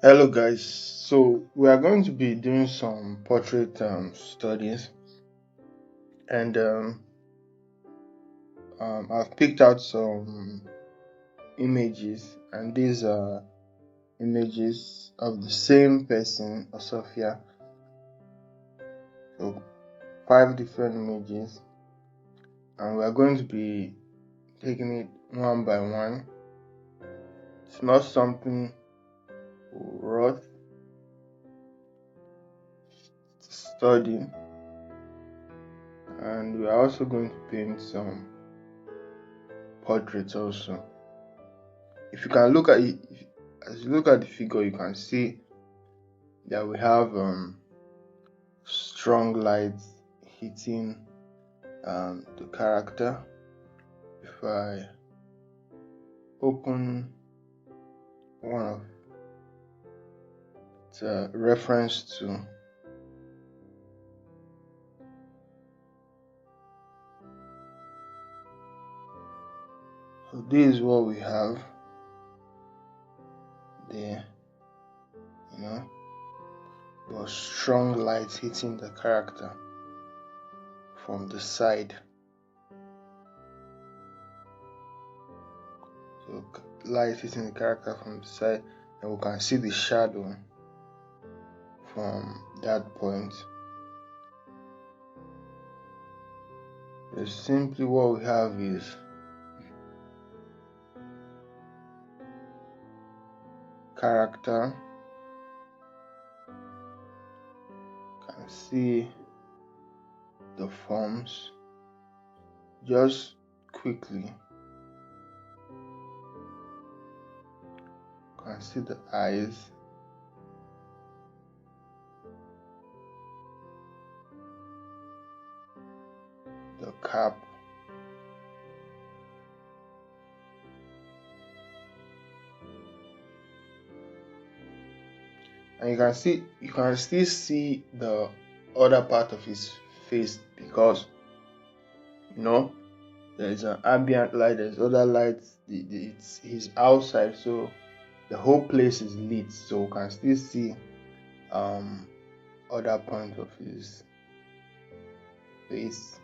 Hello guys, so we are going to be doing some portrait studies, and I've picked out some images, and these are images of the same person, Sophia. So 5 different images, and we are going to be taking it one by one. It's not something worth studying, and we are also going to paint some portraits also. If you can look at it, as you look at the figure, you can see that we have strong lights hitting the character. If I open one of the reference to, so this is what we have there. Got strong lights hitting the character from the side. So light hitting the character from the side, and we can see the shadow from that point. So simply what we have is character. Can see the forms just quickly. Can see the eyes, the cap, and you can still see the other part of his face, because there is an ambient light, there's other lights, it's his outside, so the whole place is lit, so we can still see other point of his face.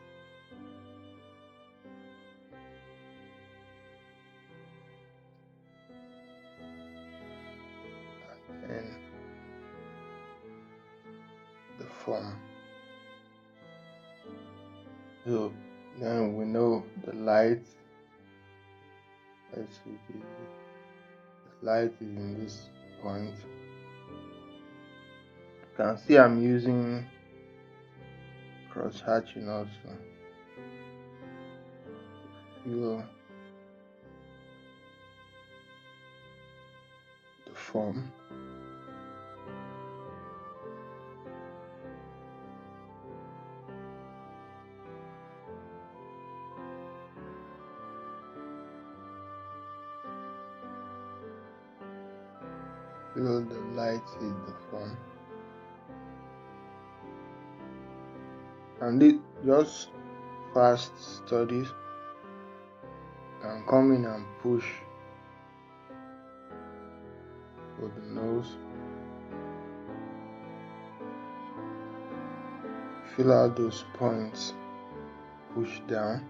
And the form. So then we know the light. Let's see, the light is in this point. You can see I'm using cross hatching also. Feel the form. Feel the light hit the form. And it just fast studies. Can come in and push for the nose. Fill out those points. Push down.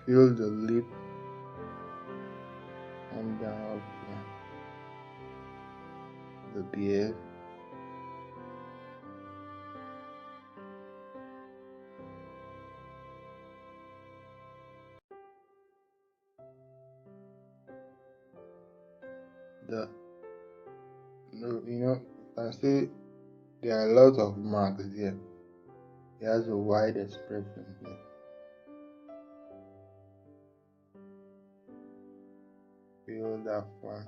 Feel the lip. Come down up to the beard. You can see there are a lot of marks here. He has a wide expression here. Feel that one.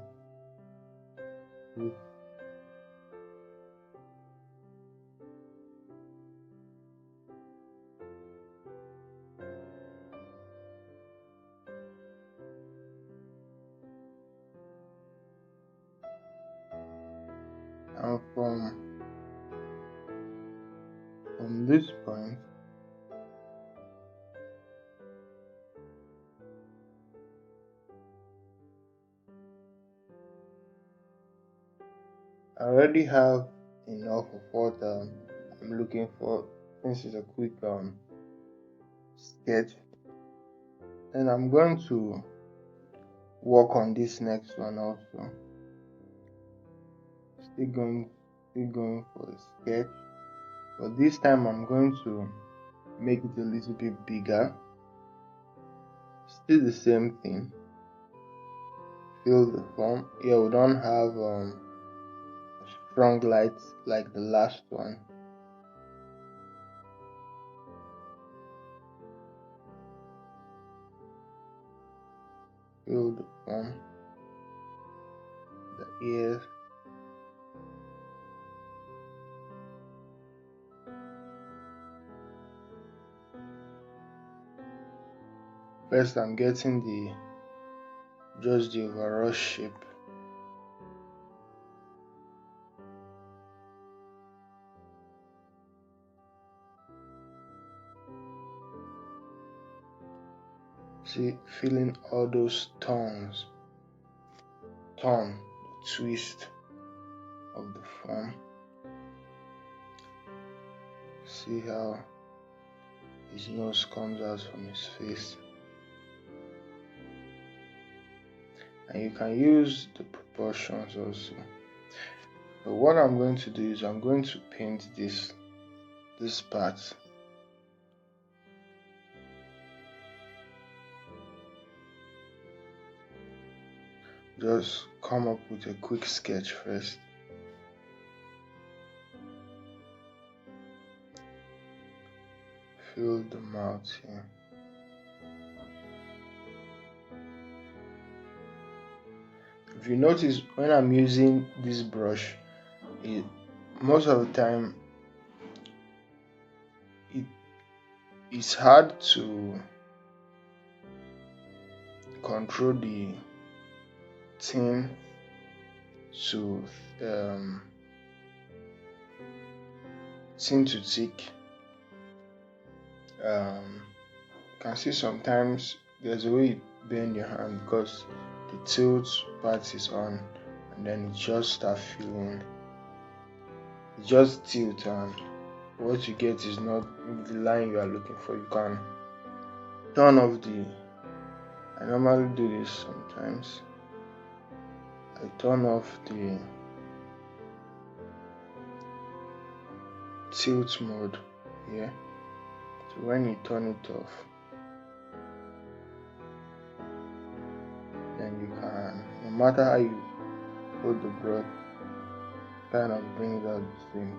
And from this point, I already have enough of what I'm looking for, since it's a quick sketch, and I'm going to work on this next one also. Still going for a sketch, but this time I'm going to make it a little bit bigger. Still the same thing. Fill the form. Here we don't have strong lights like the last one. Fill the form, the ears. First I'm getting just the overall shape. See, filling all those turns, the twist of the form. See how his nose comes out from his face. And you can use the proportions also. But what I'm going to do is I'm going to paint this part. Just come up with a quick sketch first. Fill the mouth here. If you notice, when I'm using this brush, most of the time it's hard to control the thin to thick. You can see sometimes there's a way you bend your hand because the tilt part is on, and then it just starts feeling, it just tilt, and what you get is not the line you are looking for. You can turn off I normally do this sometimes. I turn off the tilt mode here. So when you turn it off, then you can, no matter how you hold the brush, kind of brings out the same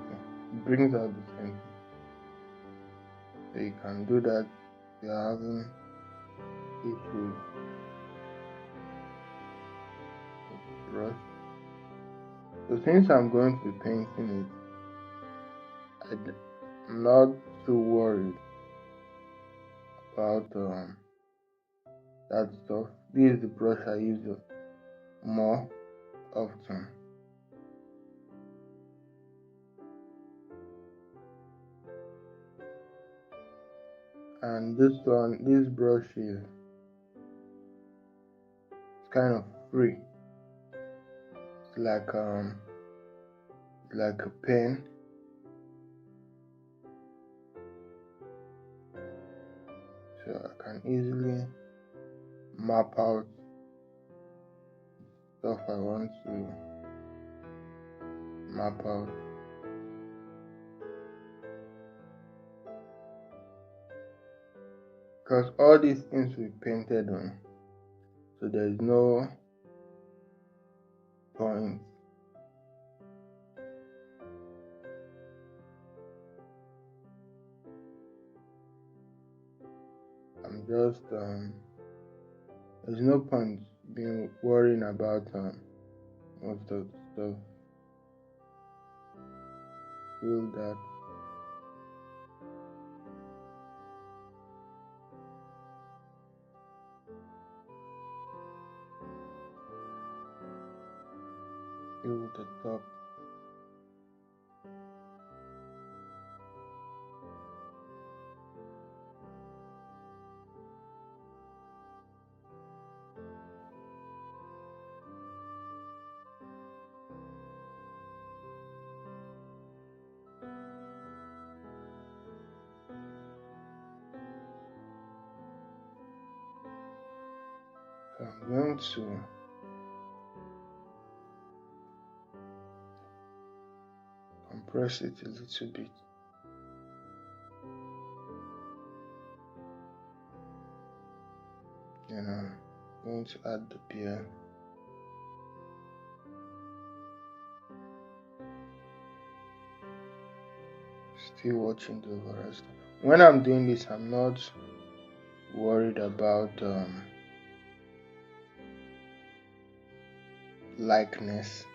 thing. So you can do that if you're having issues with the brush. So since I'm going to be painting it, I'm not too worried about that stuff. This is the brush I use more often. And this brush is kind of free. It's like a pen. So I can easily map out stuff I want to map out. Because all these things we painted on, so there is no point I'm just there's no point being worrying about most of the stuff. Feel that. Feel the top. I'm going to compress it a little bit. And I'm going to add the beer. Still watching the overall stuff. When I'm doing this, I'm not worried about likeness.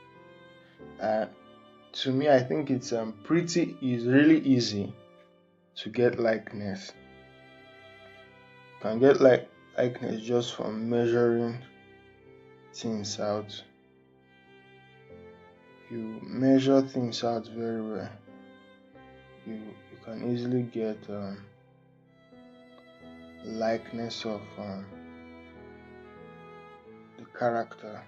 To me, I think it's really easy to get likeness. You can get likeness just from measuring things out. If you measure things out very well, you can easily get likeness of the character.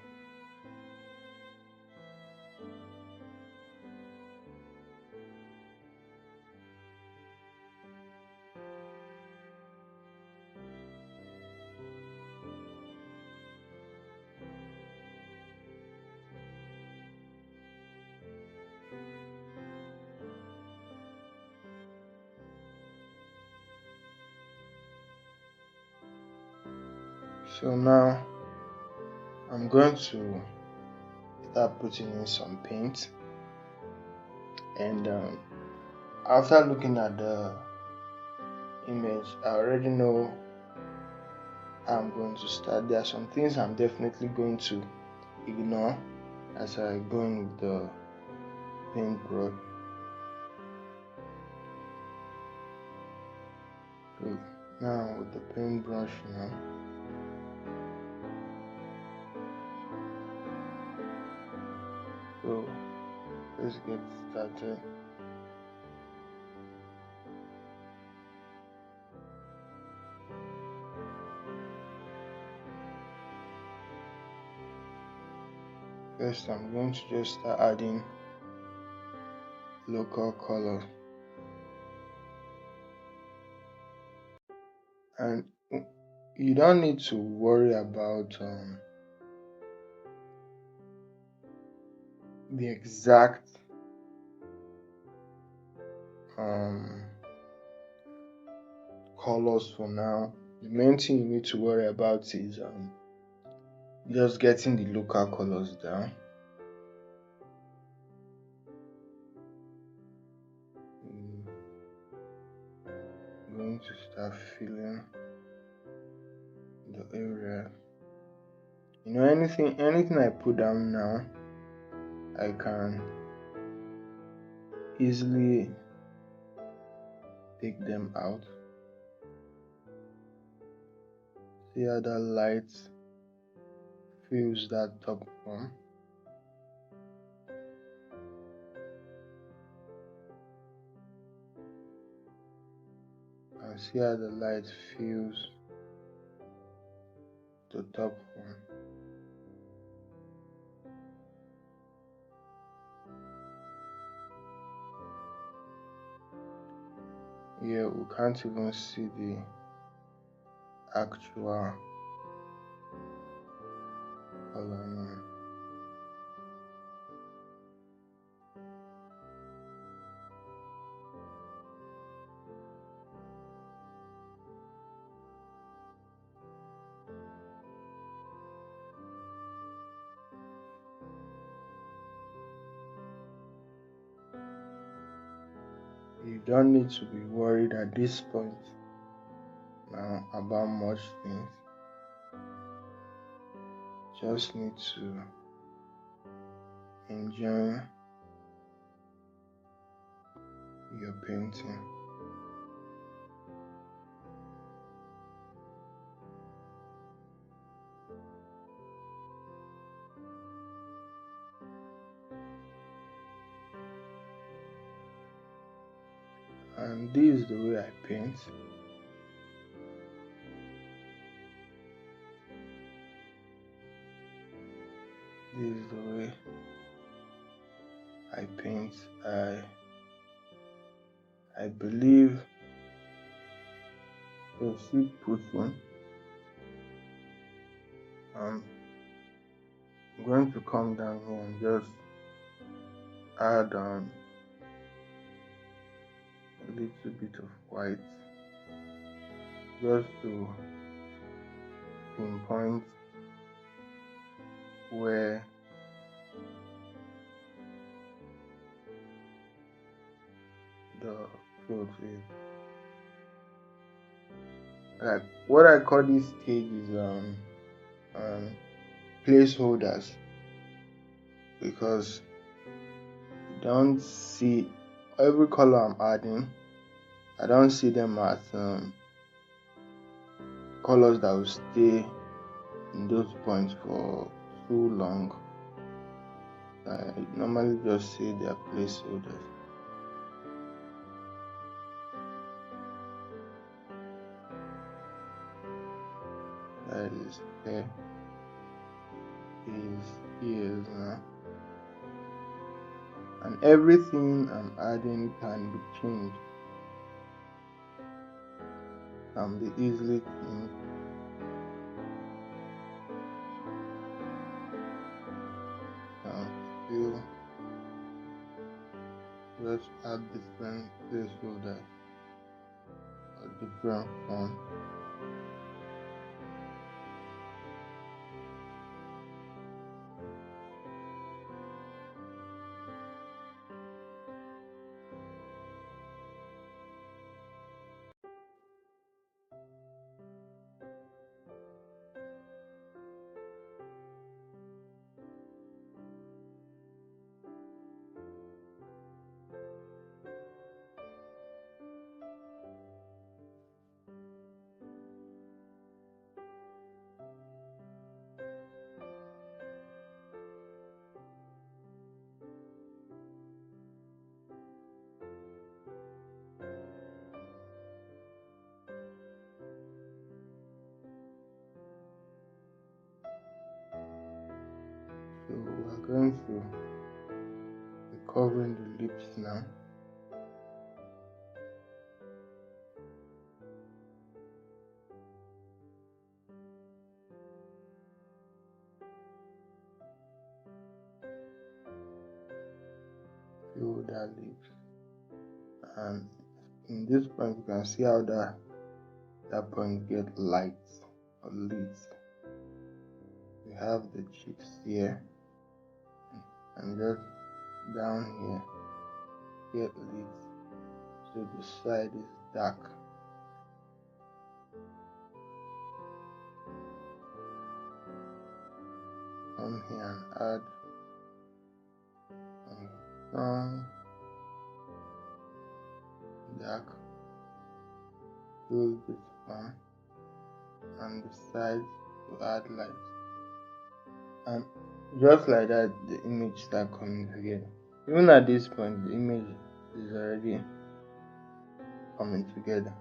So now I'm going to start putting in some paint, and after looking at the image, I already know how I'm going to start. There are some things I'm definitely going to ignore as I go in with the paintbrush. So now with the paintbrush now, so let's get started. First, I'm going to just start adding local colors, and you don't need to worry about the exact colors for now. The main thing you need to worry about is just getting the local colors down. I'm going to start filling the area. You know, anything I put down now, I can easily take them out. See how that light fills that top one. And see how the light fills the top one. Here we can't even see the actual color now. You don't need to be worried at this point now about much things. Just need to enjoy your painting. And this is the way I paint. This is the way I paint. I believe you'll see put one. I'm going to come down here and just add a little bit of white just to pinpoint where the cloth is. Like what I call this stage is placeholders, because you don't see every color I'm adding. I don't see them as colors that will stay in those points for too long. I normally just say they are placeholders. That is hair, is ears now, and everything I'm adding can be changed, can be easily changed. Still just add different placeholders or different fonts. So we're going to be covering the lips now. Fill that lips, and in this point you can see how that point get light or lit. We have the cheeks here, and just down here get lit, so the side is dark. Come here and add some strong dark, fill this one, and the sides to add light, and just like that the image start coming together. Even at this point the image is already coming together.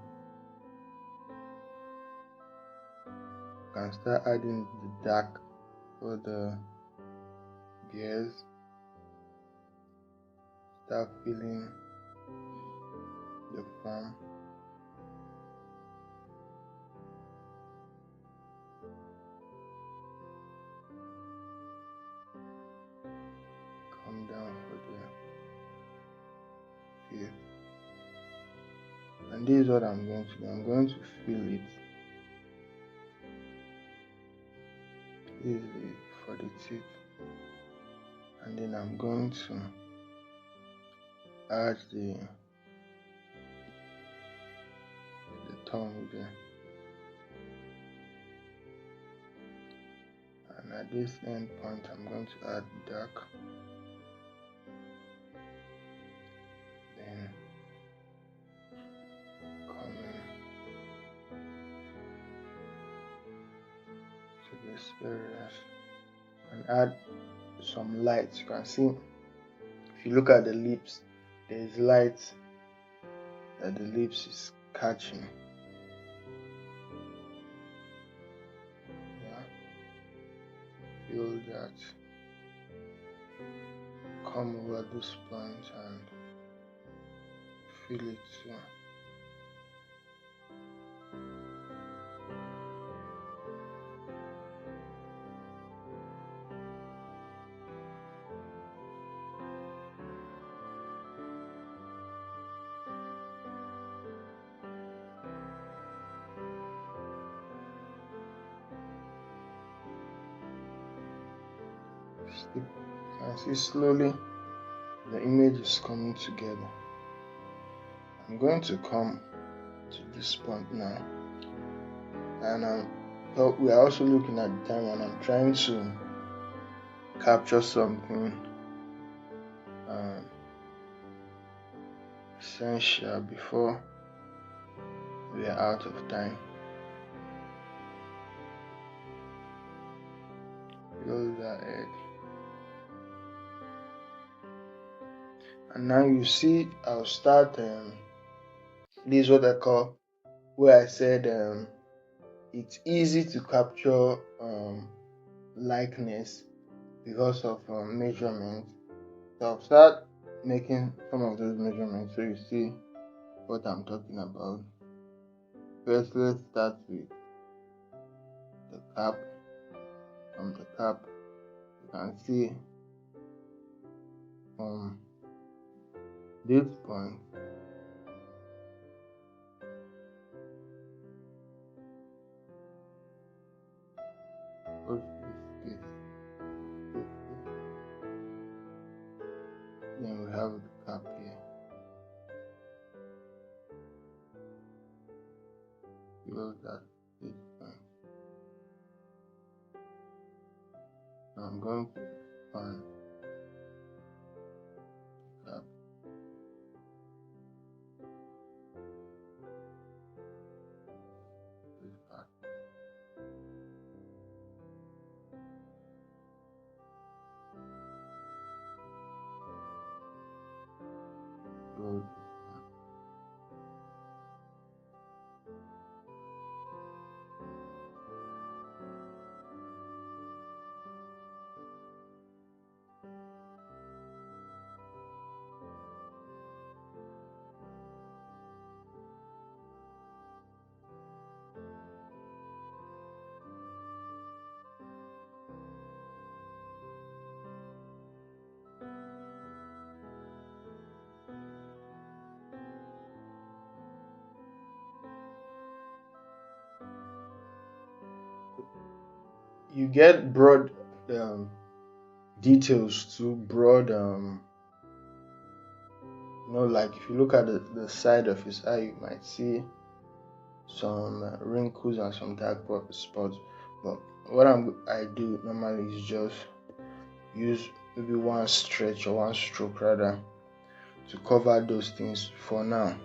You can start adding the dark for the gears. Start filling the form. Come down for the face. And this is what I'm going to do. I'm going to fill it. This is for the teeth. And then I'm going to add the tongue there. And at this end point I'm going to add dark. Then coming to this area and add some light. You can see if you look at the lips, there is light that the lips is catching. Feel that. Come over this point and feel it too. You can see slowly the image is coming together. I'm going to come to this point now, and we are also looking at the time, and I'm trying to capture something essential before we are out of time. Close that head. And now you see I'll start this is what I call, where I said it's easy to capture likeness because of measurements. So I'll start making some of those measurements so you see what I'm talking about. First, let's start with the cap. From the cap, you can see from this point then we have the cap here. Below that this point. Now I'm going to expand the cap. This part. Below you get broad details to broad like if you look at the side of his eye, you might see some wrinkles and some dark spots. But what I do normally is just use maybe one stretch or one stroke rather to cover those things for now,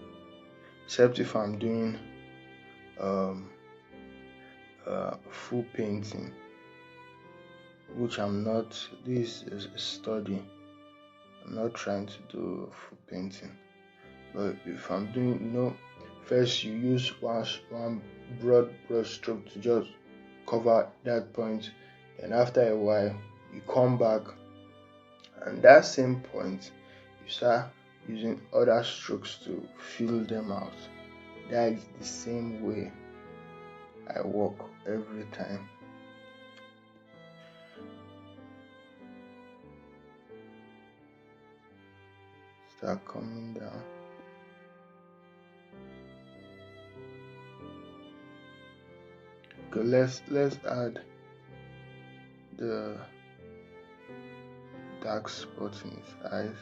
except if I'm doing full painting, which I'm not. This is a study. I'm not trying to do full painting, but if I'm doing, first you use one broad brush stroke to just cover that point, and after a while you come back, and that same point you start using other strokes to fill them out. That is the same way I work every time. Start coming down. Okay, let's add the dark spot in his eyes.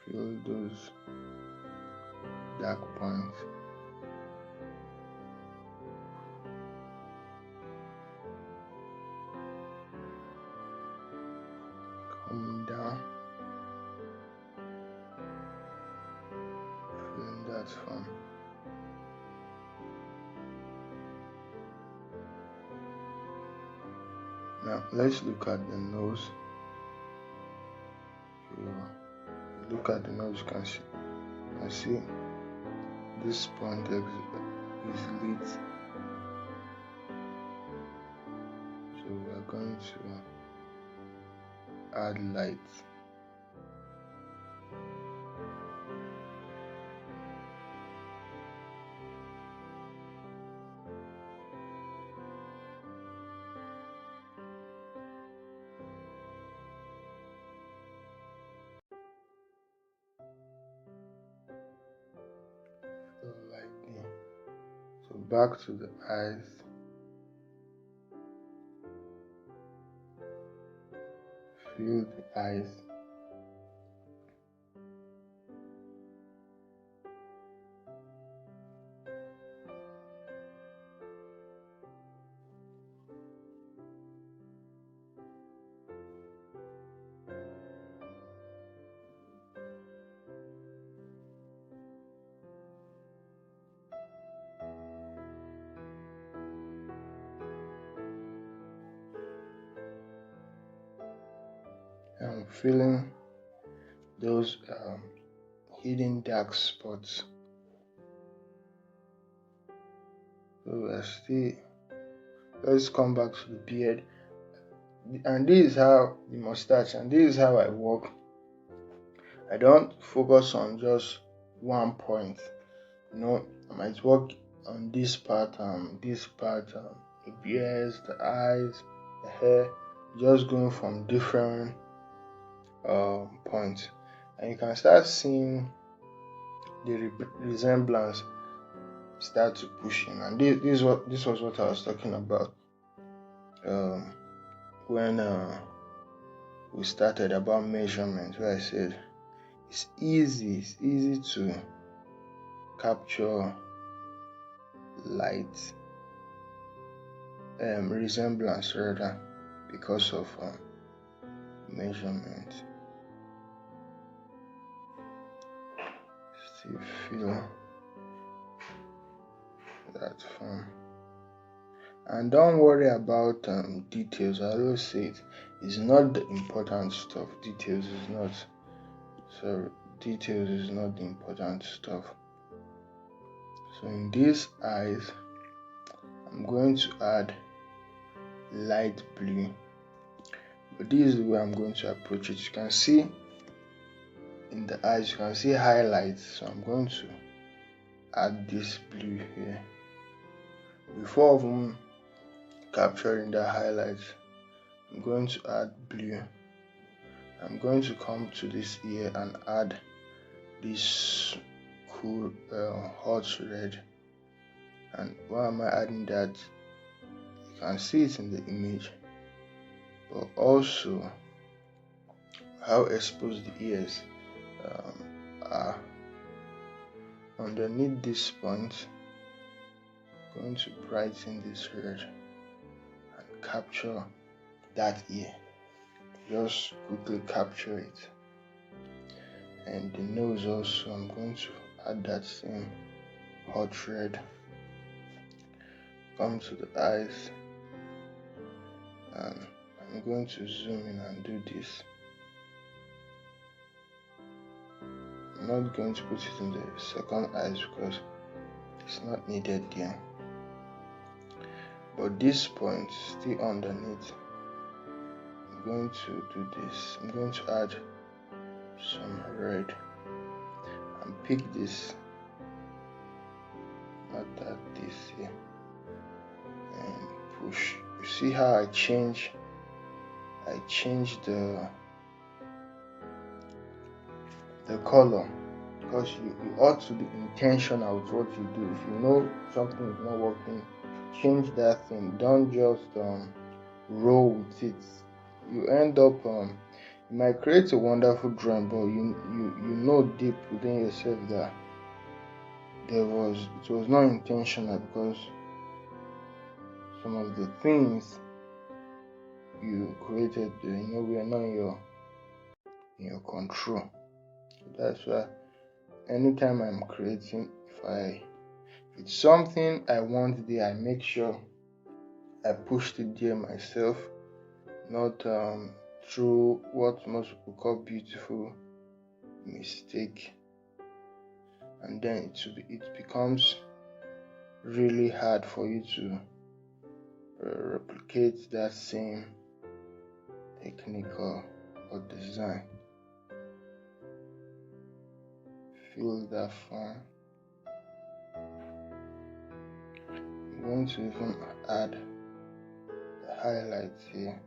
Fill those dark points. Coming down. Filling that from. Now let's look at the nose. If you look at the nose, you can see this point is lit. So we are going to add light. So lightning. So back to the eyes. fill the eyes. I'm filling those hidden dark spots. So we're still, let's come back to the beard. And this is how the mustache, and this is how I work. I don't focus on just one point. I might work on this part, the ears, the eyes, the hair, just going from different points, and you can start seeing the resemblance start to push in. And this was what I was talking about when we started about measurement, where I said it's easy to capture light resemblance rather, because of measurement. Still feel that form. And don't worry about details. I always say it's not the important stuff. Details is not the important stuff. So in these eyes, I'm going to add light blue. But this is the way I'm going to approach it. You can see in the eyes, you can see highlights. So I'm going to add this blue here. Before even capturing the highlights, I'm going to add blue. I'm going to come to this ear and add this cool hot red. And why am I adding that? You can see it in the image, but also how exposed the ears are. Underneath this point, I'm going to brighten this red and capture that ear. Just quickly capture it. And the nose also, I'm going to add that same hot red. Come to the eyes, and I'm going to zoom in and do this. I'm not going to put it in the second eyes because it's not needed there. But this point still underneath, I'm going to do this. I'm going to add some red and pick this, not that, this here, and push. You see how I change the color, because you ought to be intentional with what you do. If you know something is not working, change that thing. Don't just roll with it. You end up you might create a wonderful drawing, but you know deep within yourself that it was not intentional, because some of the things you created, were not in your control. So that's why anytime I'm creating, if it's something I want there, I make sure I pushed it there myself, not through what most people call beautiful mistake, and then it becomes really hard for you to replicate that same technique or design. Feel that form. I'm going to even add the highlights here.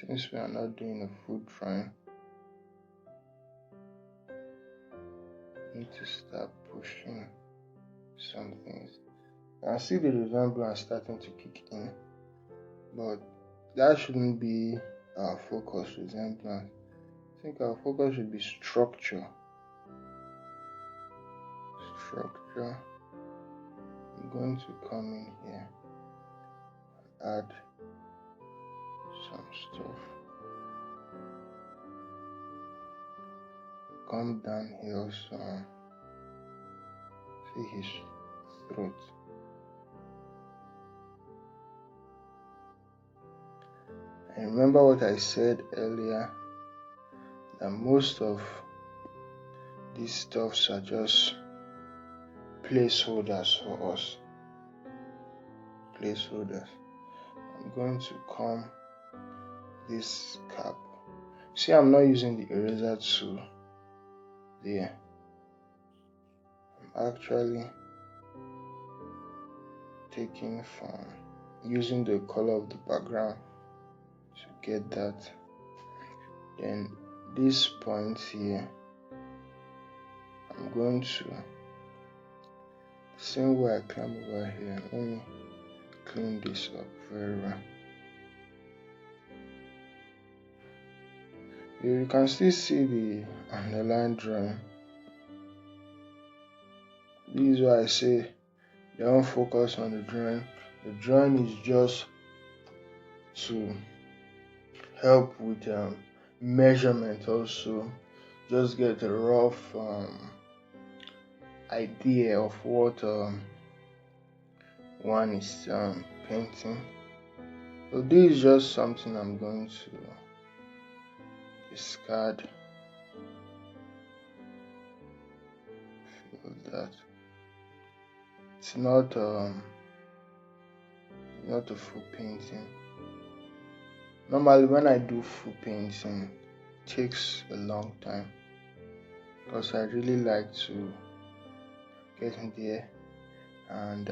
Since we are not doing a full drawing, I need to start pushing some things. I see the resemblance starting to kick in, but that shouldn't be our focus, resemblance. I think our focus should be structure. I'm going to come in here, add some stuff. Come down here also. See his throat. And remember what I said earlier, that most of these stuffs are just placeholders for us. Placeholders. I'm going to come this cap. See, I'm not using the eraser tool there. I'm actually taking from using the color of the background to get that. Then this point here, I'm going to, same way I climb over here, let me clean this up very well. You can still see the underline drawing. This is why I say don't focus on the drawing. The drawing is just to help with measurement also. Just get a rough idea of what one is painting. So this is just something I'm going to discard. Feel that it's not a full painting. Normally when I do full painting, it takes a long time because I really like to get in there and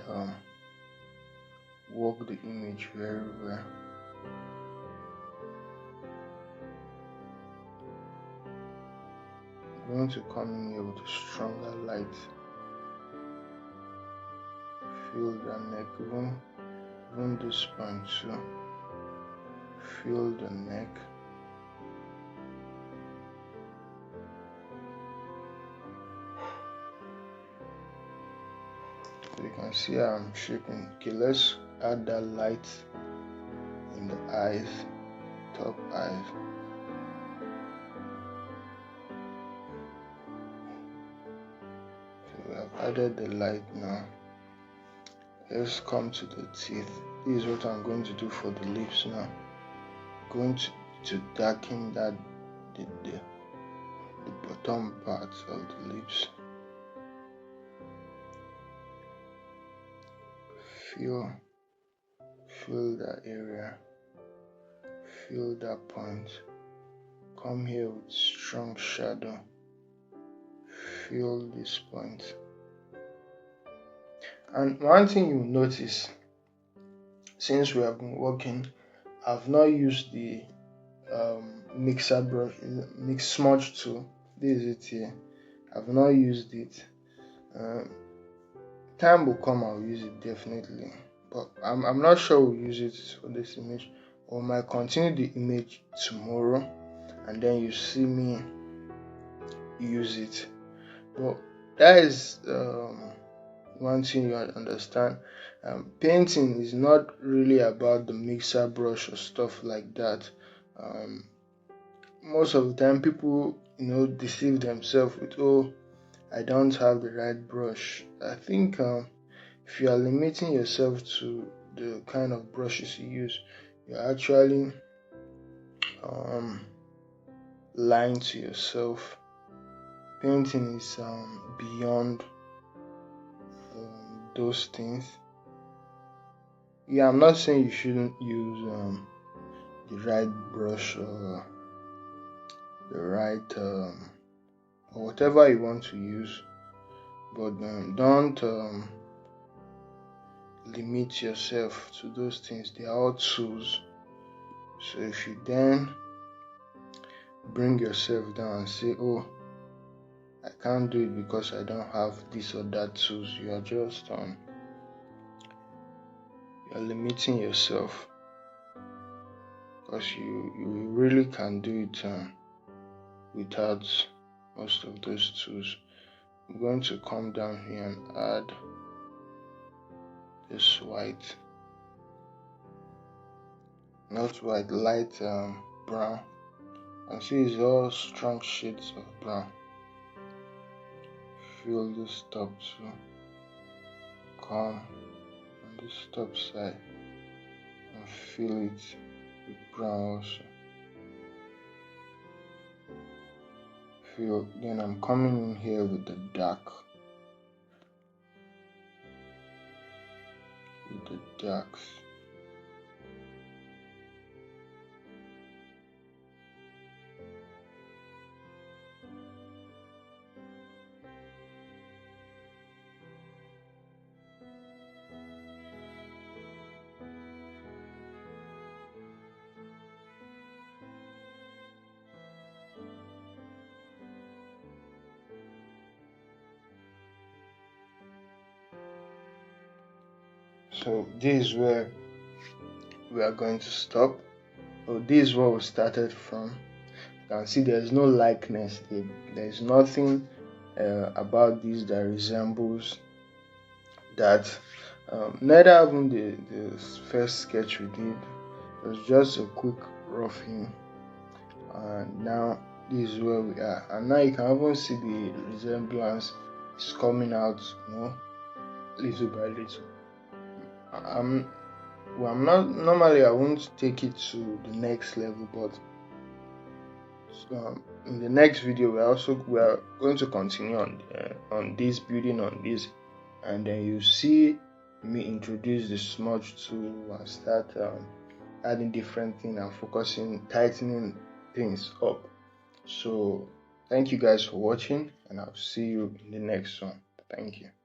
work the image very well. I'm going to come in here with a stronger light. Feel the neck, even this point too. Feel the neck. So you can see how I'm shaping. Okay, let's add that light in the eyes, top eyes. So we have added the light now. Let's come to the teeth. This is what I'm going to do for the lips now. I'm going to darken that the bottom part of the lips. Feel that area. Feel that point. Come here with strong shadow. Feel this point. And one thing you'll notice, since we have been working, I've not used the mixer brush, mix smudge tool. This is it here. I've not used it. Time will come, I'll use it definitely, but I'm not sure we'll use it for this image, or might continue the image tomorrow and then you see me use it. But that is one thing you understand. Painting is not really about the mixer brush or stuff like that. Most of the time people deceive themselves with, oh, I don't have the right brush. I think if you are limiting yourself to the kind of brushes you use, you're actually lying to yourself. Painting is beyond those things. Yeah, I'm not saying you shouldn't use the right brush or the right or whatever you want to use, but don't limit yourself to those things. They are all tools. So if you then bring yourself down and say, oh, I can't do it because I don't have this or that tools, you are just you're limiting yourself, because you really can do it without most of those tools. I'm going to come down here and add this white, not white, light brown, and see it's all strong shades of brown. Fill this top too. Come on this top side and fill it with brown also. Fill. Then I'm coming in here with the dark. With the darks. So this is where we are going to stop. So this is where we started from. You can see there's no likeness. There's nothing about this that resembles that. Neither even the first sketch we did. It was just a quick roughing, and now this is where we are. And now you can even see the resemblance is coming out, little by little. I'm not normally. I won't take it to the next level, but in the next video we are going to continue on this, building on this, and then you see me introduce the smudge tool and start adding different things and tightening things up. So thank you guys for watching, and I'll see you in the next one. Thank you.